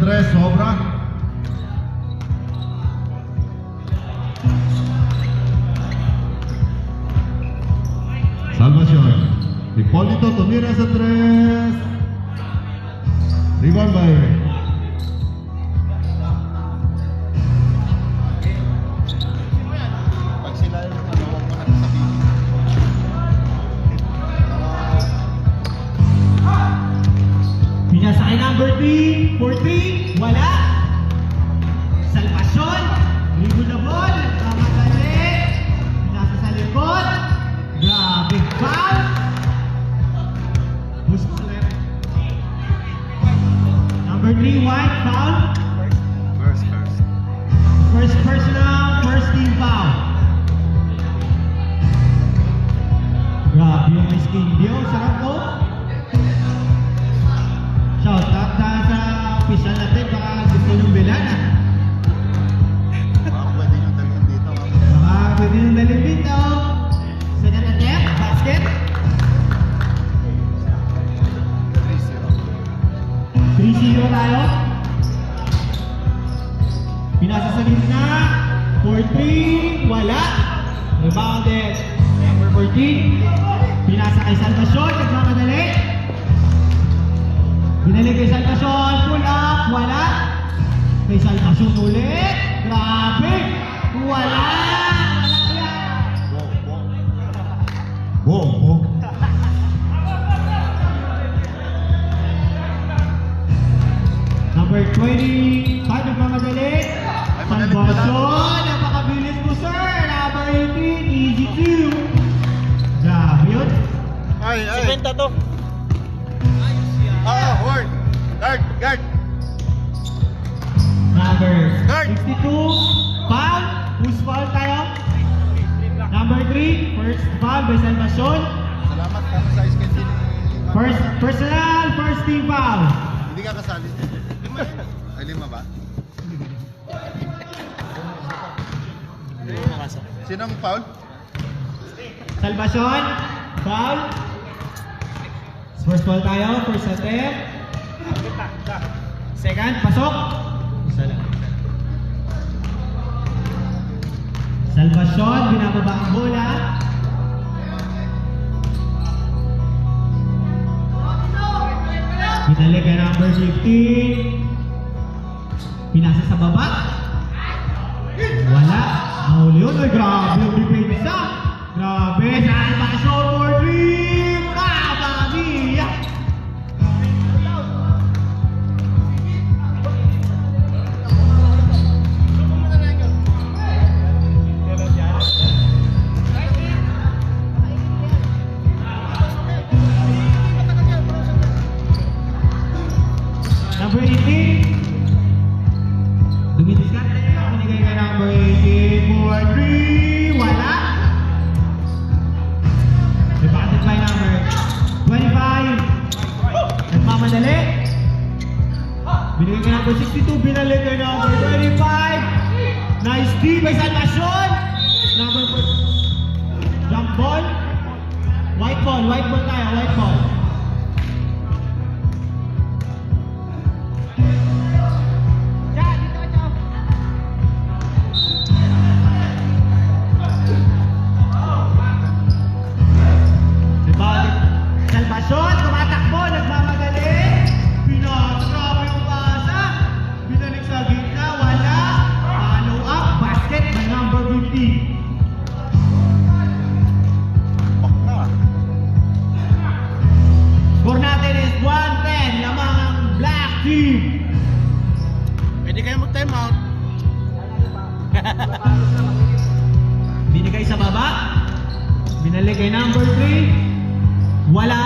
3, sobra. Salvación. Hipólito tumira sa 3. Rebound by Pag sila yung ano, huwag mo na sabihin. Pinasa kay number 3, 4-3, wala. Salvacion, ligo na ball, nagmamadali. Pinasa sa likod, grabe, foul. Gusto sa left. Number 3, white, foul. First personal, first team foul. Grabe yung ice cream deal, sarap ko. Shout out dahil sa official natin, baka gusto nyung bilan ah. Baka pwede nyo dalhin dito. Baka pwede nyung dalhin dito. Second attempt, basket. 3-0 tayo. Pinasa sa gitna. 4-3, wala. Rebounded. Number 14. Pinasa kay Salvacion, nagmamadali. Binalik kay Salvacion, pull up, wala. Kay Salvacion ulit. Grabe. Wala. Boom. Number 20, nagmamadali. Salvacion, napakabilis mo sir. Number 18, easy 2. Grabe yun. Ay. to. Word. Guard. Number Guard. 62, foul. Who's foul tayo? Number 3, first foul by Salvacion. Salamat ka sa ice candy ni... First personal, first team foul. Hindi ka kasali. Ay, 5 ba? Sinong foul? Salvacion, foul. First foul tayo, first attempt. Second, pasok. Isa lang. Salvacion, binababa ang bola. Binalik kay number 15. Pinasa sa baba. Wala. Nahuli yun. Ay, grabe yung depensa. Grabe. Salvacion for 3. Mamma mia. Number 18. Dumitis ka. Binigay kay number 18 for 3. Wala. Rebounded by number 25. Nagmamadali. Binigay kay number 62. Binalik kay number 25. Nice D by Salvacion. Number 4. Jump ball. White ball tayo. White ball. Salvacion, tumatakbo, nagmamadali. Pinasarap yung pasa. Binalik sa gitna, wala. Follow up, basket by number 50. Baka. Score natin is 110, lamang ang black team. Pwede kayo mag-time out. Binigay sa baba. Binalik kay number 3. Wala.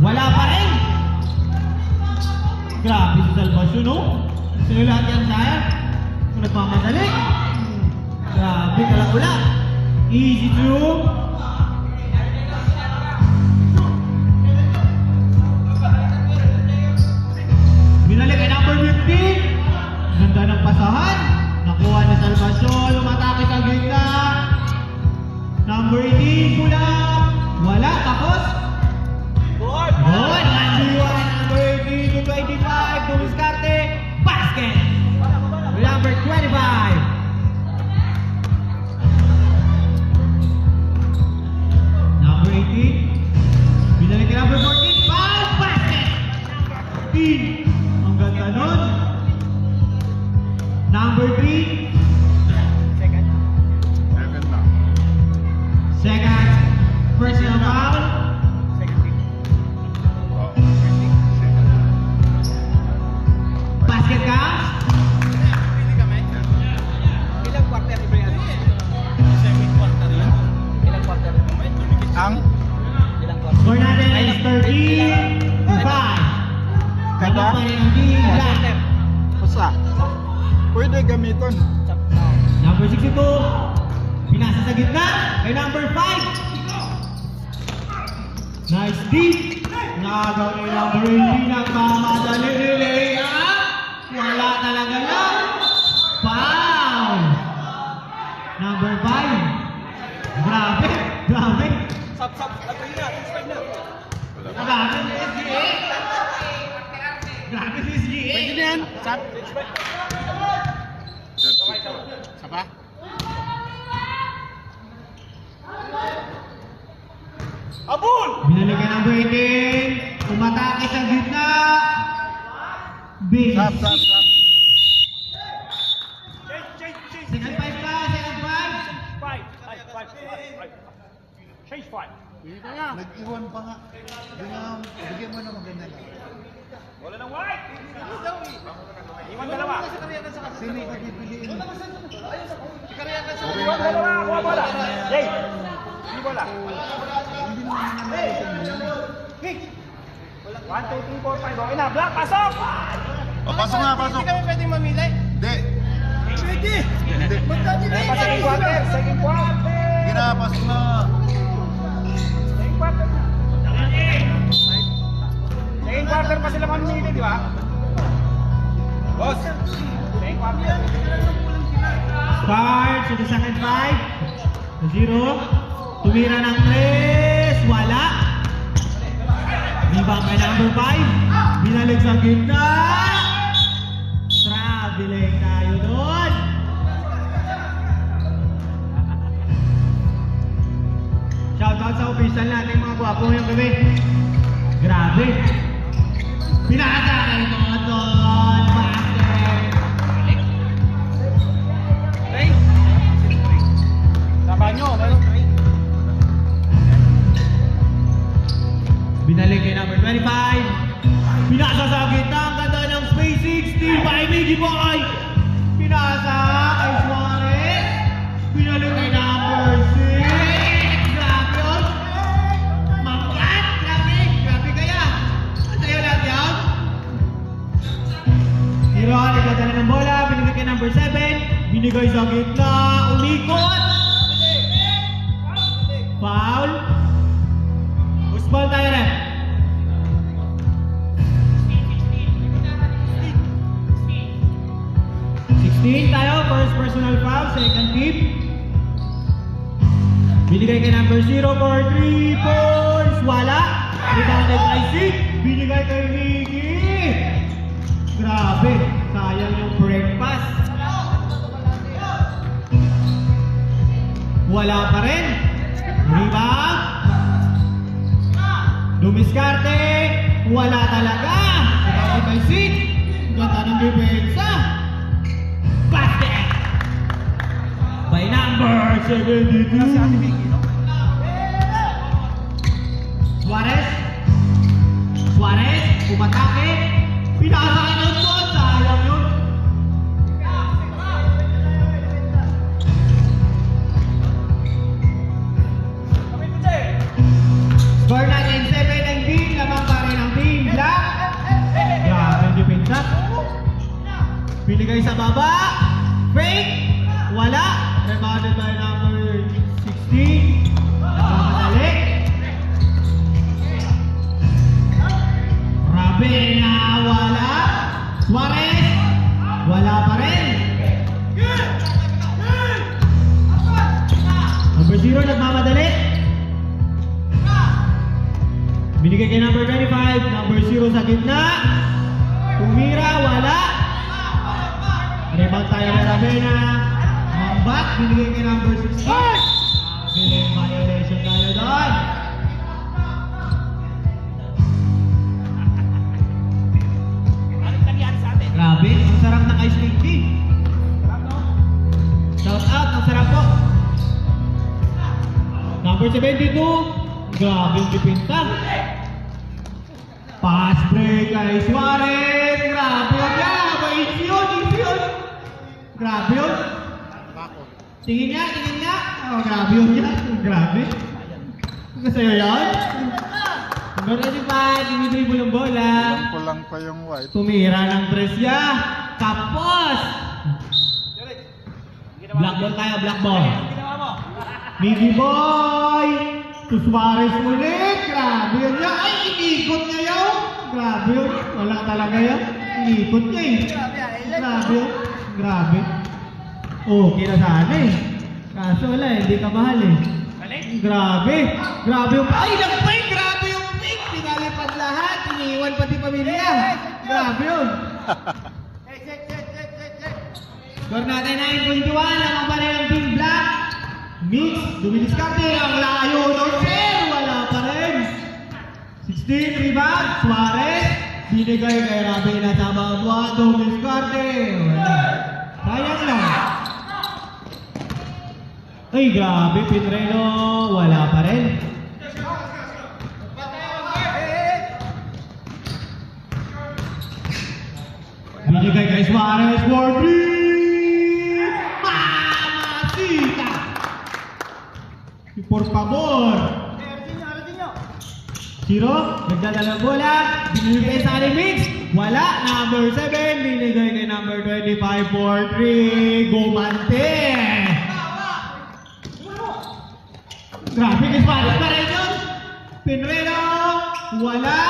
Wala pa rin. Grabe si Salvacion, no? Sino lahat yan sa'yo? Kung nagmamadali. Grabe, kala-ula. Easy to. Binalik kay number 15. Ganda ng pasahan. Nakuha ni Salvacion. Umatake sa gitna. Number 18, kulang. Wala, tapos? Good! 1-1, number 18 to 25. Number 3. Second na. Second. Personal foul. Second team. Oh. Basket counts. Pili kami. Ilang quarter ba yan? Second quarter yan. Ilang quarter? Ang? Ilang quarter? Score natin is 13-5. Kada? Habang pa rin ang team black. Basta. Pwede gamiton. Number 62. Pinasa sa gitna. Kay number 5. Nice deep. Nakagaw ni number 18. Nagmamadali ni Lea. Wala talaga yan. Foul. Number 5. Grabe. Grabe. Sap. Ato yun na. Grabe si SGA. Grabe si SGA. Pwede na yan. Sap. Sapa? Abul! Binalik kay number 18. Umatake sa gitna. Big. Sap. Second 5 ka. Second 5. Five. Change five. Nag-iwan pa nga. Bigyan mo na maganda lang. Wala ng white. Iwan dalawa. Sino yung pagpipiliin? Iwan dalawa. Kuha bola. Jay. Hindi bola. Hindi mo naman natin. 1, 2, 3, 4, 5. Okay na. Black, pasok! O, pasok nga, pasok. Hindi kami pwedeng mamili. Hindi. Pwede. Hindi. Second quarter. Second quarter. Hindi na, pasok na. Second quarter na. Second quarter pa sila mamimili, di ba? Boss. Second quarter. Start to the second 5. 0. Tumira ng 3. Wala. Rebound kay number 5. Binalik sa gitna. Traveling tayo doon. Shoutout sa official natin mga gwapo ngayong gabi. Grabe. Pinakata kayo mga doon. Basket. Hey. Sa banyo. Meron. Binalik kay number 25. Pinasa sa gitna. Ang ganda ng space 60 by Miggy Boy. Pinasa kay Suarez. Binalik kay number 6. Grabe yun. Mapat. Grabe kaya. Ang tayo lahat yan. Tiron, nagdadala ng bola. Binigay kay number 7. Binigay sa gitna. Umikot. Foul. Usbal tayo rin. 16 tayo, first personal foul, second team. Binigay kay number 0 for 3 points. Wala. Rebounded kay Sig. Binigay kay Miggy. Grabe. Sayang yung break pass. Wala pa rin. Rebound. Dumiskarte. Wala talaga. Rebounded kay Sig. Ganda ng depensa. Basket. By number 72. Suarez. Suarez, umatake. Pinasa ka ng doon. Sayang yun. Score natin 7-19. Lamang pa rin ang team black. Grabe ang depensa. Binigay sa baba. Fake. Wala. Rebounded by number 16. Nagmamadali. Grabe na wala. Suarez. Wala pa rin. Number 0 nagmamadali. Binigay kay number 25. Number 0 sa gitna. Tumira. Wala. Rebound tayo kay Ravena. Mambat. Binigay kay number 16. Billing violation tayo doon. Anong nangyari sa atin? Grabe, ang sarap ng ice cream tea. Number 72. Grabe yung dipinta. Pass break kay Suarez. Grabe yun. Easy yun. Grabe yun. Tingin niya. Oh, grabe yun yan. Grabe. Kasayo yan. Number 25. Dinidribble ng bola. Kulang pa yung white. Tumira ng presya. Tapos. Black ball tayo, black ball. Miggy boy. To Suarez ulit. Grabe yun yan. Ay, inikot niya yun. Grabe yun. Wala talaga yan. Inikot niya eh. Grabe yun. Grabe. Okay na sana eh. Kaso wala eh. Hindi ka mahal eh. Grabe. Grabe yung... Ay, nagpay! Grabe yung pick! Pinalipad lahat. Iniwan pati pamilya. Grabe yun. Score natin 9.21. Lamang pa rin ang Team Black. Mix. Dumidiskarte. Ang layo ng fair. Wala pa rin. 16. Rebound. Suarez. Binigay kay Rabi na sa bawah. Dumidiskarte. Wala. Sayang lang. Ay, grabe. Pinreno. Wala pa rin. Binigay kay Suarez for 3. Mamacita. Por favor. Zero. Nagdadala ng bola. Binigay sa aling mix. Wala. Number 7. Binigay kay number 25 for 3. Gumante. Grabe kay Suarez pa rin yun. Pinreno. Wala.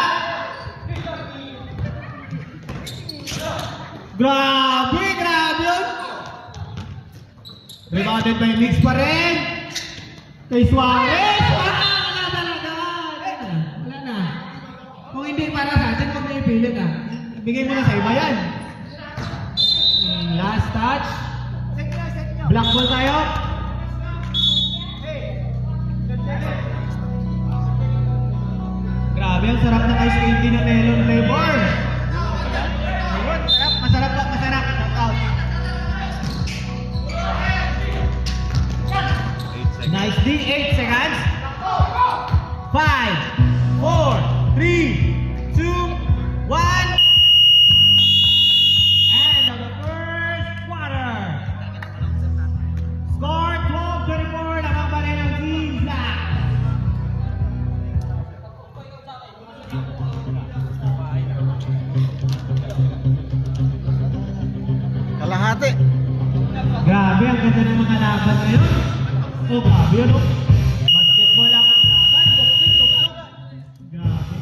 Grabe yun. Rebounded by Mix pa rin. Kay Suarez. Wala talaga. Wala na. Kung hindi para sa atin, kung may pilit ibigay mo na sa iba yan. Last touch. Black ball tayo. Grabe, ang sarap ng ice candy na melon flavor. Masarap. Knockout. Nice D. 8 seconds. 5, 4, 3, 2, 1. End of the first quarter. Score 12-24. Lamang pa rin ang Team Black. Kalahati. Grabe, ang ganda ng mga laban ngayon. Oh, grabe yun, oh. Basketball ang laban. Boxing. Grabe.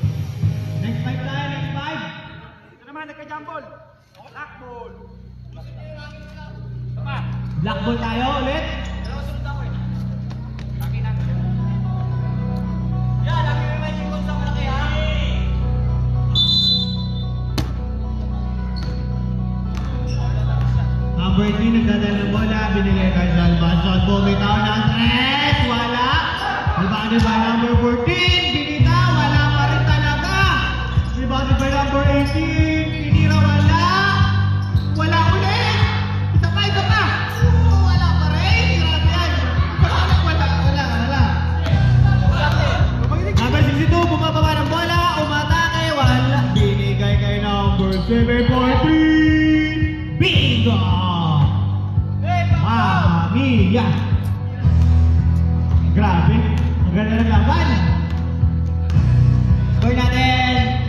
Next 5 tayo, next 5. Ito naman, nagka-jumble. Black ball. Black ball tayo ulit. Number 3, nagdadala ng bola. Binigay kay Salvan. Shot ball, may tao ng 3. Wala. Rebounded by number 14. Binita. Wala pa rin talaga. Rebounded by number 18. Pinira. Wala. Wala ulit. Isa pa. Wala pa rin. Grabe yan. Wala. Number 62, bumababa ng bola. Umatake. Wala. Binigay kay number 7.3. Bingo! Mamma mia! Grabe! Ang ganda ng laban! Score natin!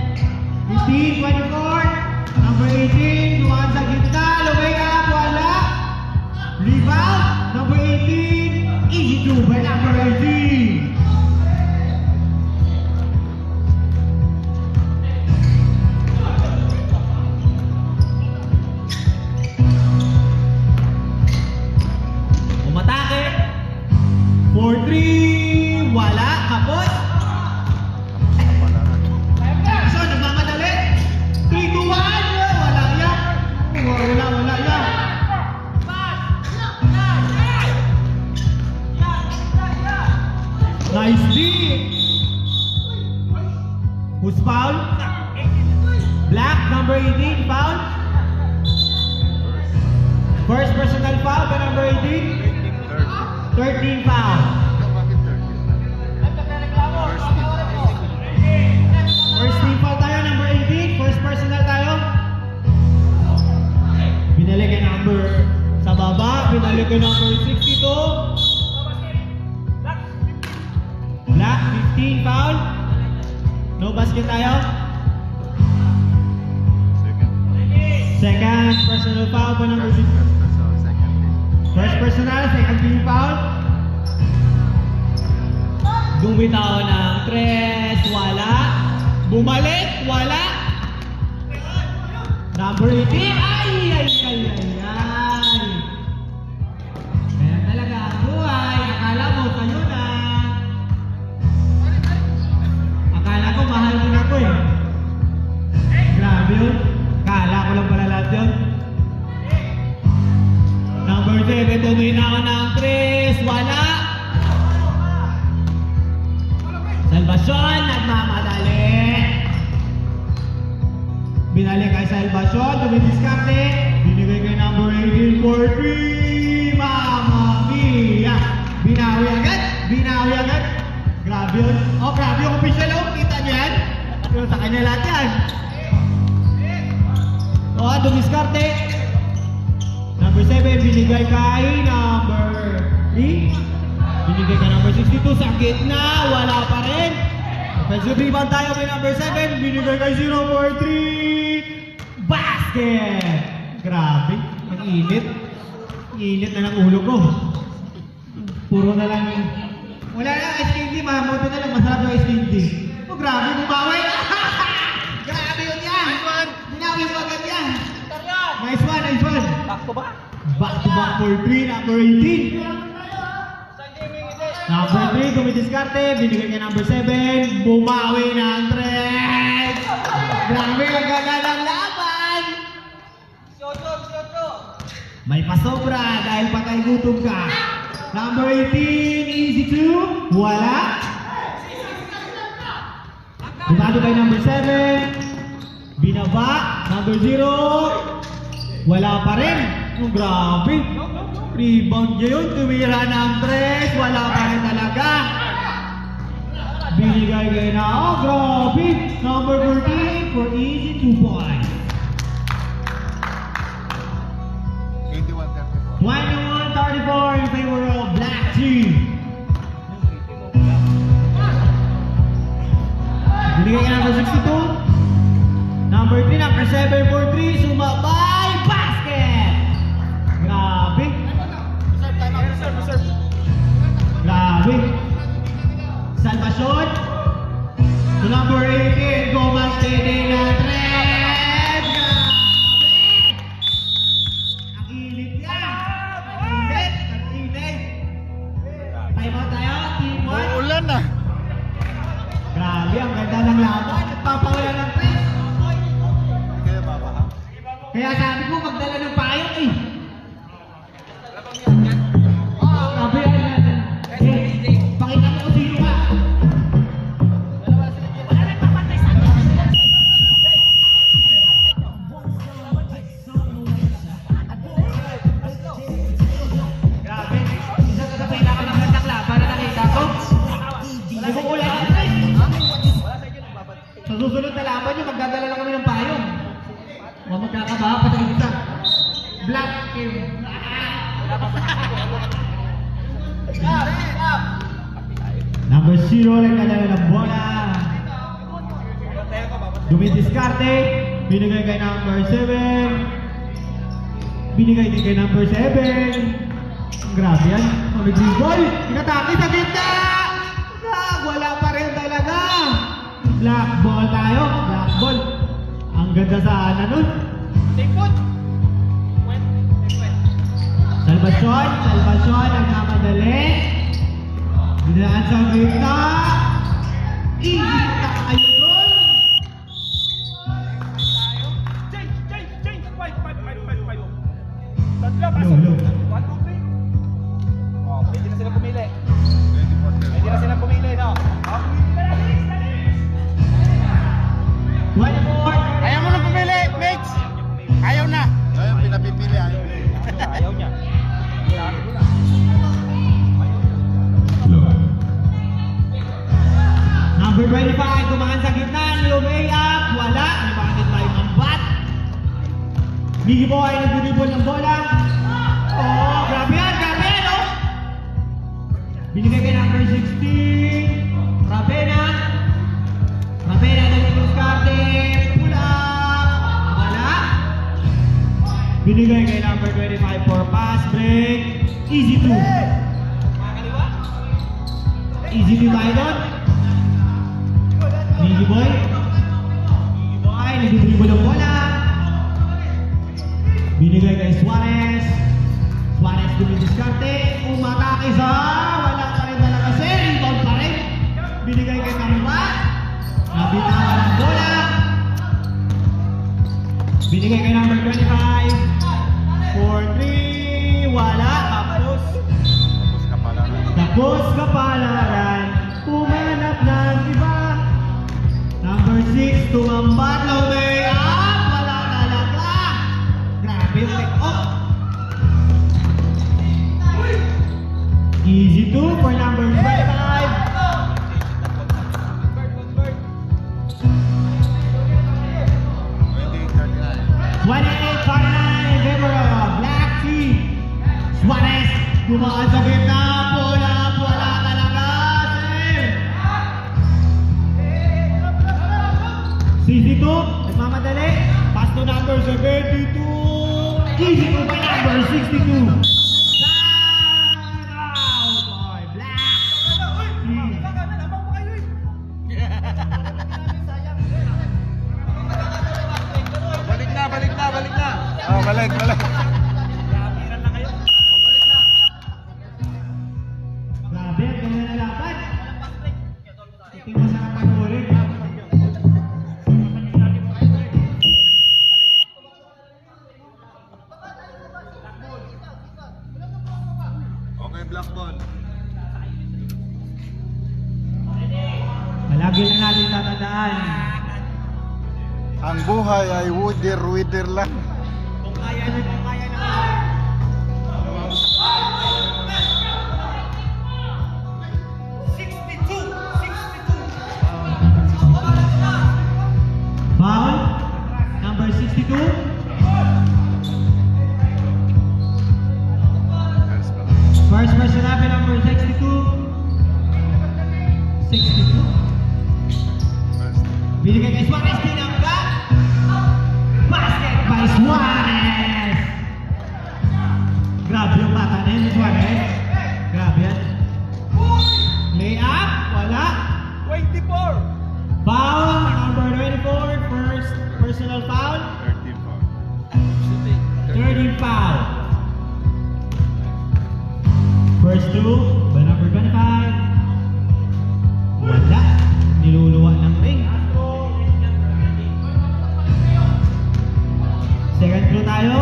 15-24. Number 18, dumaan sa gitna. Lumaya, wala. Rebound, number 18. Easy to by number 18. Umatake. 4-3. Wala. Kapos. So, nagmamadali. 3-2-1. Wala yan. Wala yan. Nice D. Who's foul? Black, number 18, foul. First personal foul by number 18. 13 foul. baba, binalik kay number 62. Black, 15 foul. No basket tayo. Second personal foul pa number 6. First personal, second team foul. Bumitaw ng 3, wala. Bumalik, wala. Number 18, ay. Kaya talaga ang buhay, akala mo kayo na. Akala ko mahal mo na ko eh. Grabe yun. Akala ko lang pala lahat yun. Number 7, tumina ako ng 3, wala. Salvacion, nagmamadali. Binalik kay Salvacion, tumidiskarte. Binigay kay number 18 for 3. Mamma mia! Binawi agad. Grabe yun. Oh, grabe yung official. Oh, kita nyo yan? Pero sa kanya lahat yan. Oh, tumidiskarte. Number 7, binigay kay number 3. Binigay kay number 62 sa gitna. Wala pa rin. Offensive rebound tayo kay number 7. Binigay kay 0 for 3. Basket! Grabe. Ang init. Init na ng ulo ko. Puro na lang. Wala na ice candy. Mahamoto na lang. Masarap yung ice candy. Oh, grabe. Bumawi. Grabe yun yan. Binawi mo agad yan. Nice one. Back to back. Back to back for 3. Number 18. Number 3, tumidiskarte, binigay kay number 7, bumawi ng 3. Grabe, ang ganda ng laban. May pasobra dahil patay gutom ka. Number 18, easy 2, wala. Bumado kay number 7, binaba, number 0, wala pa rin. Oh, grabe. Rebound niya yun, tumira ng 3, wala pa rin talaga. Binigay kay na, oh grabe. Number 14 for easy 2 points. 21-34 in favor of Black Team. Binigay kay number 62. Number 3, number 7 for 3, sumabay, basket! Grabe. Grabe. Salvacion. To number 18, Gomas Tede na 3. Grabe. Ang init yan. Ang init. Time out tayo, team 1. Ulan na. Grabe, ang ganda ng laban. Nagpapawala ng 3. Kaya sabi ko, magdala ng payong eh. Grabe yan. Pakita mo kung sino ka. Grabe. Isa ka sa pinakamakandang laban na nakita ko. Hindi ko ulan ang tres. Sa susunod na laban nyo, magdadala lang kami ng payong. Huwag magkakabaha, patay isa. Black team. Number 0, nagdadala ng bola. Dumidiskarte. Binigay kay number 7. Binigay din kay number 7. Grabe yan. Mag-green ball. Inatake sa gitna. Wala pa rin talaga. Black ball tayo. Black ball. Ang ganda sana nun. Salvacion ang namadali. Dinaan sa gitna. Easy na kayo doon. Low. Pwede na sila pumili. No? 24. Ayaw mo na pumili, Mitch. Ayaw na. Ayaw, pinapipili. Ayaw niya. Number 25, tumakan sa gitna, lumay up, wala. Bakit tayo ang bat? Biggie Boy, nag-dribble ng bola. Oh, Easy 2. Easy 2 tayo doon. Miggy Boy. Miggy Boy, nagdidribble ang bola. Binigay kay Suarez. Suarez dumidiskarte. Umatake sa wala pa rin talaga si rebound pa rin. Binigay kay Karma. Nabitawan ang bola. Binigay kay number 25. 4-3. Wala. Tapos kapalaran. Pumanap ng iba. Number 6. Tumambat. Low day up. Wala talaga. Grabe yung pick up. Easy 2 for number 25. 28-49 in favor of Black Sea. Suarez, dumaan sa gitna. Wala talaga. CC2, nagmamadali. Pass to number 72. Easy 2 by number 62. Balik na. Oh, balik. Grabe, ang ganda na laban. Ito yung masarap ang ulit. Okay, black ball. Palagi na natin tatandaan. Ang buhay ay wither lang. Kung kaya na. Foul, number 62. First person up, number 62. 62. Binigay kay Suarez, tinangga. Basket by Suarez. Grabe yung mata na yun, Suarez. Grabe yan. Layup, wala. 24. Foul, number 24, first personal foul. 30 foul. First two, by number 25. Wala. Niluluwa ng ring. Second clue tayo.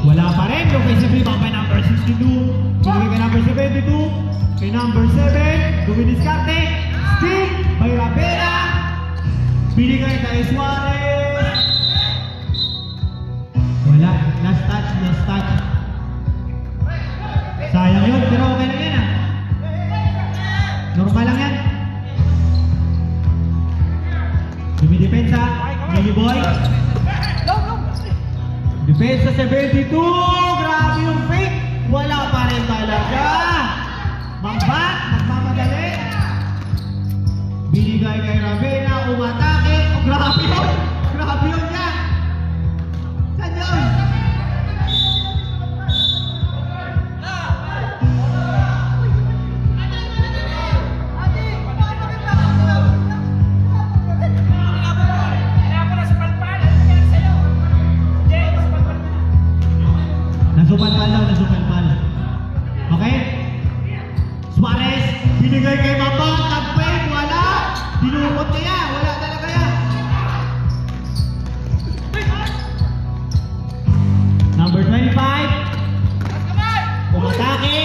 Wala pa rin. Offensive rebound by number 62. Binigay kay number 72. Kay number 7. Dumidiskarte. Steal by Rapera. Binigay kay Suarez. Wala. Last touch. Sayang yun. Pero okay lang yan ah. Normal lang yan. Dumidepensa. Miggy Boy. Depensa 72. Grabe yung fake. Wala pa rin talaga. Magbat. Magmamadali. Binigay kay Ravena. Umatake. Oh, grabe yun. Grabe yun yan. Saan yun? Nasupalpal daw, nasupalpal. Okay? Suarez, binigay kay Mamba, tag-fake, wala. Dinukot niya, wala talaga yan. Number 25. Umatake.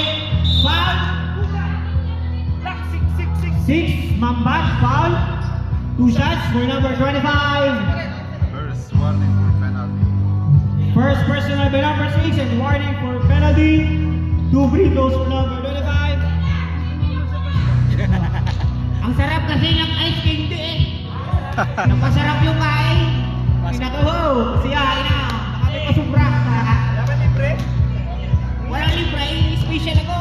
Foul. 6, Mamba, foul. 2 shots for number 25. First warning for penalty. First personal by number 6 and warning for penalty. 2 free throws for number 25. Ang sarap kasi ng ice cream di eh. Napasarap yung kain. Pinakaho, siya, ina. Nakalimusubra. Dapat libre? Walang libre, special ako.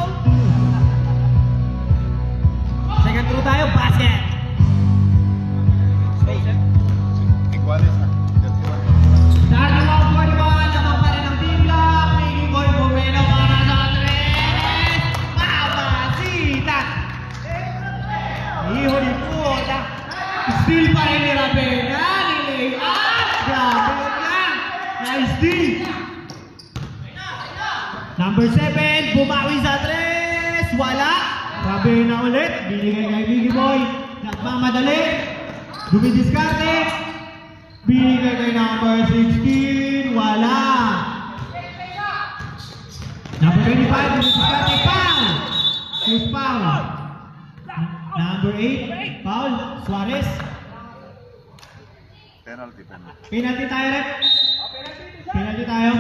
Second throw tayo, basket. Iguales. Starting off 16. Number 7, bumawi sa 3. Wala. Grabe na ulit. Binigay kay Biggie Boy. Nagmamadali. Dumidiskarte. Binigay kay number 16. Wala. Number 25, dumidiskarte. Foul. Shoot foul. Number 8, foul. Suarez. Penalty. Penalty tayo, rep. Penalty tayo.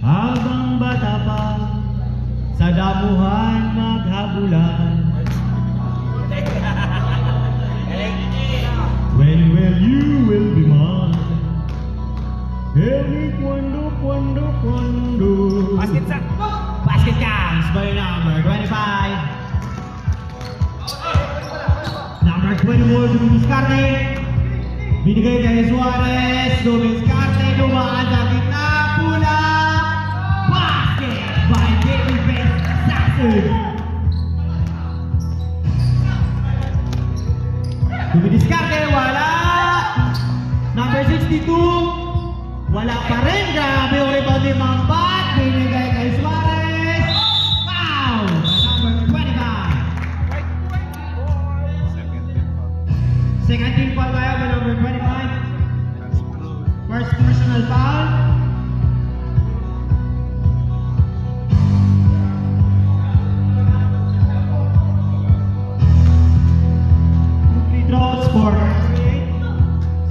Habang bata pa, sa damuhan maghabulan. When will you will be mine? Tell me cuando. Basket sa. Basket counts by number 25. Number 24, dumidiskarte. Binigay kay Suarez. Dumidiskarte, dumaan sa gitna. Pula. Basket by David Best. Dumidiskarte, wala. Number 62. Wala pa rin. Grabe yung rebound ni Mambat. Binigay kay Suarez. Foul! Number 25. Second team foul tayo by number 25. First personal foul. Free throws for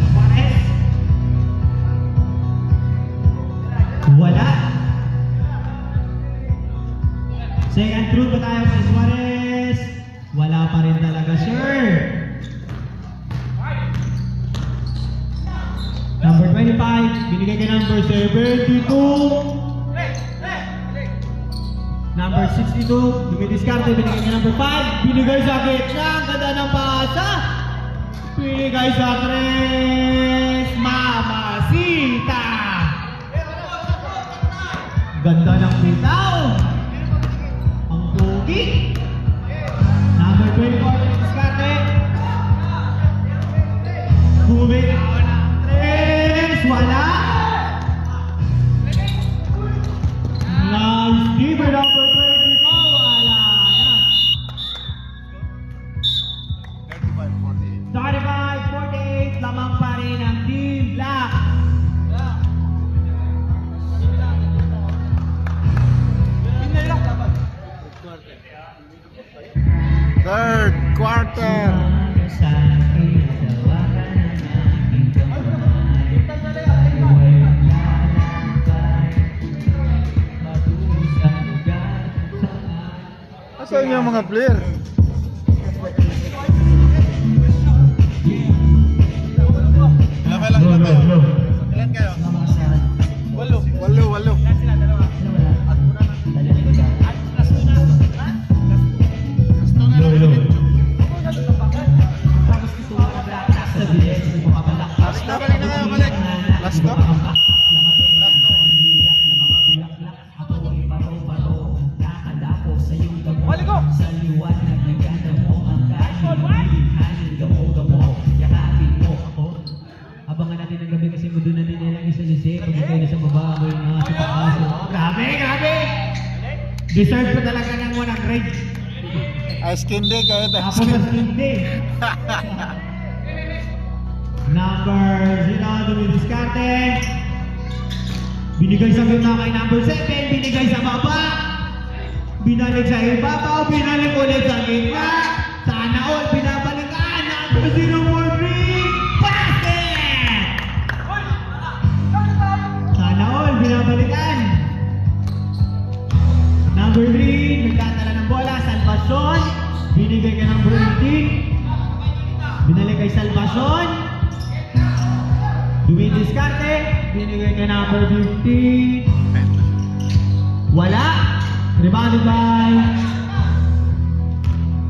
Suarez. Wala. Second throw pa tayo kay Suarez. Wala pa rin talaga, sir. Number 25, binigay kay number 72. Number 62, dumidiskarte, binigay kay number 5. Binigay sa gitna, ang ganda ng pasa. Binigay sa 3. Mamacita. Ganda ng bitaw. Ang pogi. Number 24, dumidiskarte. Bumitaw na 3. Wala. Nice giver number 24. Wala. Yan. 35-48. Lamang pa rin ang Team Black. Third quarter. Sa akin, sawa ka ng aking kamay. Huwag lalakay. Matungo sa lugar kung saan. Asan yung mga player? Hello. Ilan kayo? Walo. Walo. Ilan sila? Dalawa. At una na. At last two na. Ha? Tapos gusto ko mag-relax sa bilis. Last stop. Last stop. Baligo! Sa liwanag ng ganda mo ang kahilingan gamo-gamo yakapin mo ako. Abangan natin ang gabi kasi mudo na nilang isa-lisi. Pag ikaw na sa baba, mo yung mga sa taas. Grabe! Deserve ko talaga ng 1 grade. Ice candy kayo. Tapos sa hindi. Number 0, dumidiskarte. Binigay sa gitna kay number 7. Binigay sa baba. Binalik sa ibabaw. Binalik ulit sa gitna. Sana all pinabalikan. Number 0 for 3. Basket! Sana all binabalikan. Number 3, nagtatala ng bola, Salvacion. Binigay kay number 18. Binalik kay Salvacion. Dumidiskarte. Binigay kay number 15. Wala. Rebounded by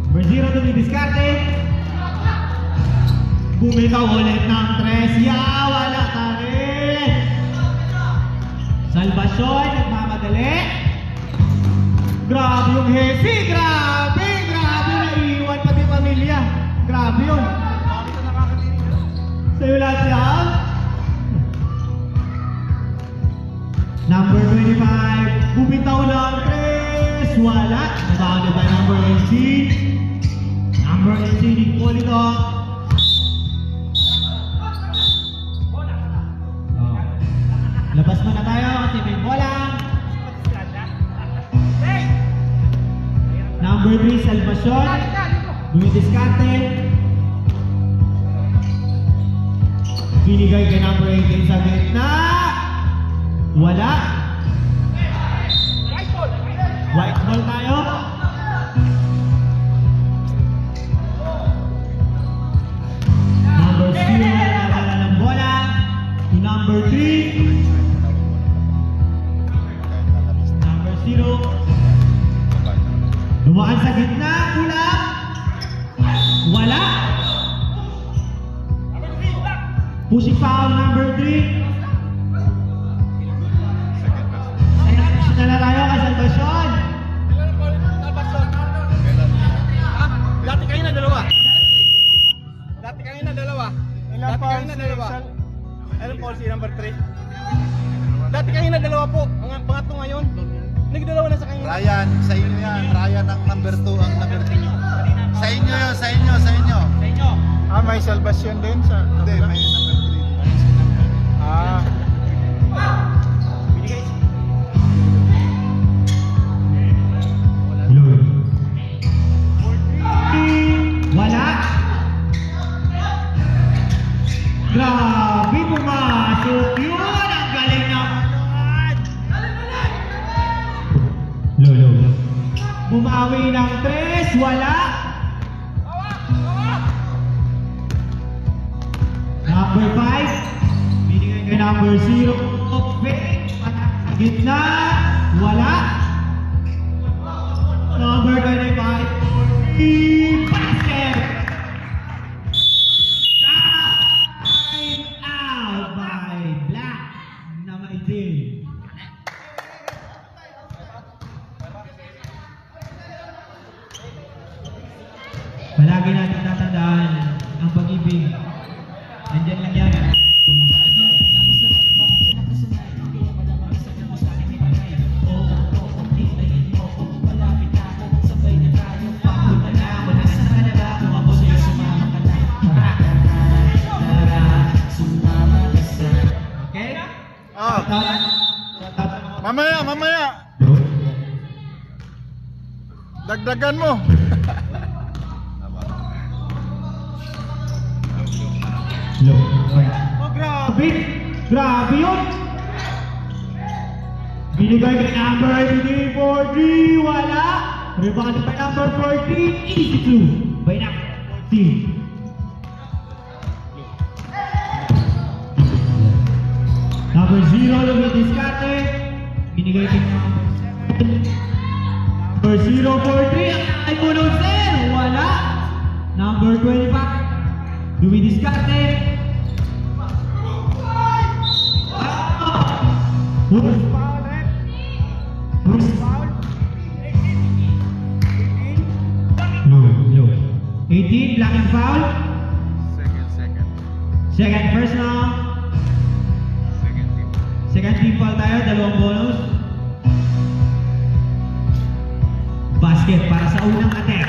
number 0, dumidiskarte. Bumitaw ulit ng 3. Wala ka rin. Salvacion, nagmamadali. Grabe yung Hesi, grabe, naiiwan pati pamilya. Grabe yun. Sa'yo lahat yan. Number 25, bumitaw ng 3, wala. Nabawal by number 18. Number 18, Hippolito. Oh. Labas muna tayo kasi may bola. Number 3, Salvacion. Dumidiskarte. Binigay kay number 18 sa gitna. Wala. White ball tayo. Number 0, nakala ng bola. To number 3. Number 0. Dumaan sa gitna. Kulang. Wala. Pushing foul number 3. Na tayo kay Salvacion. Dati kayo na dalawa. Dati kayo na dalawa. Dati kayo na dalawa. Anong policy number 3? Dati kayo na dalawa po. Ang pangatlo ngayon. Nagdalawa na sa kanila. Ryan, sa inyo yan. Ryan ang number 2, ang number 3. Sa inyo yun, sa inyo, sa inyo. Sa inyo. May Salvacion din sa Hindi, may number 3. Binigay. Wala. Grabe, pumasok yun. Ang galing naman. Lolo. Bumawi ng 3, wala. Number 5. Binigay kay number 0. Sa gitna. Wala. Number 25. Basket! Time out by Black na maitim. Palagi natin tatandaan ang pag-ibig. Nandiyan lang yan. Mamaya. Dagdagan mo. Oh, grabe! Grabe yun! Binigay kay number 40, wala! Rebound by number 14, easy to by number 14. Number 0, Lumidiskarte. Binigay kay number 7. Number 0, 43, ay puno sir! Wala! Number 25, Lumidiskarte. Bruce foul. Low. 18, blocking foul. Second first now. Second team foul tayo, dalawang bonus. Basket para sa unang attack.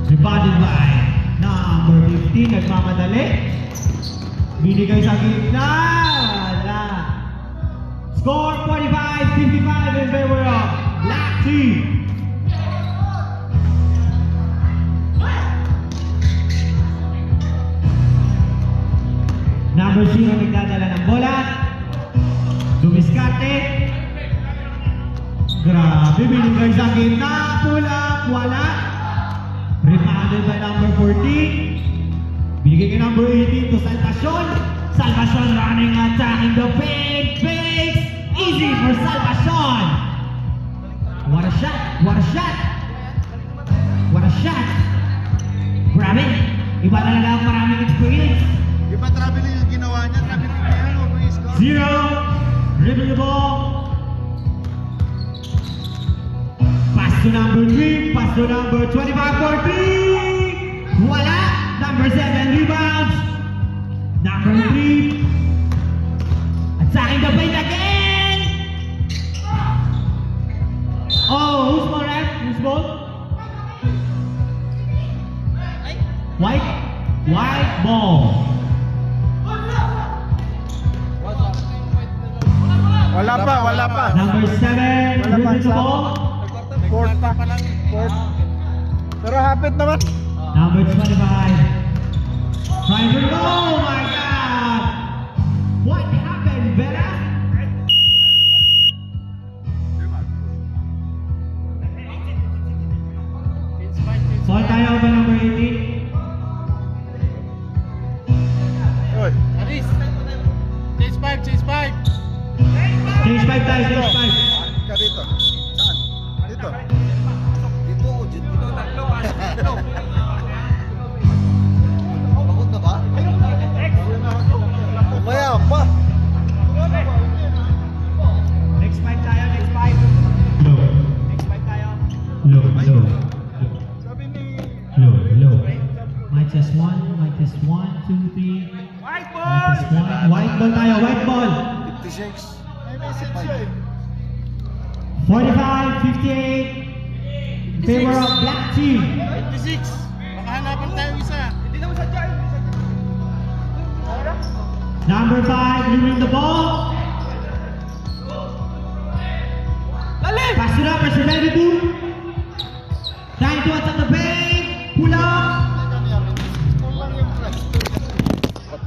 Rebounded by number 15, nagmamadali. Binigay sa gitna. Wala. Score 45-55 in favor of Black Team. Number 0 nagdadala ng bola. Dumiskarte. Grabe, binigay sa gitna. Pulang, wala. Rebounded by number 14. Binigay kay number 18 to Salvacion. Salvacion running, attacking the paint. Fakes. Easy for Salvacion. What a shot. What a shot. What a shot. Grabe. Iba talaga ang maraming experience. Iba traveling yung ginawa niya, traveling niya yan, huwag mo i-score. 0. Dribble the ball. Pass to to number 3. Pass to number 25 for 3. Wala. Number 7 rebounds. Number 3. Attacking the paint again. Oh, who's ball, ref? Who's ball? White. White ball. Wala pa. Number 7. Wala pa, Who's the Sam. ball? Fourth pa. Fourth. Pero hapit naman. Number 25. Trying to go. Oh my God. What happened, Bella? Ball tayo ba number 18? Oy. Aris. Chase 5, chase 5. Change 5 tayo, change 5. Ka dito. Saan? Dito. Dito, dito. Pagod na ba? Umaya pa. Next 5 tayo, next 5. Low, Next 5 tayo. low, low, Sabi ni... low, low. Mic test 1, mic test 1, 2, 3. White Mic ball! test 1. White ball tayo, white ball. 56. May message siya eh. 45, 58. In favor of black team. 56. Baka hanapan tayo isa. Hindi naman sadya. Number 5,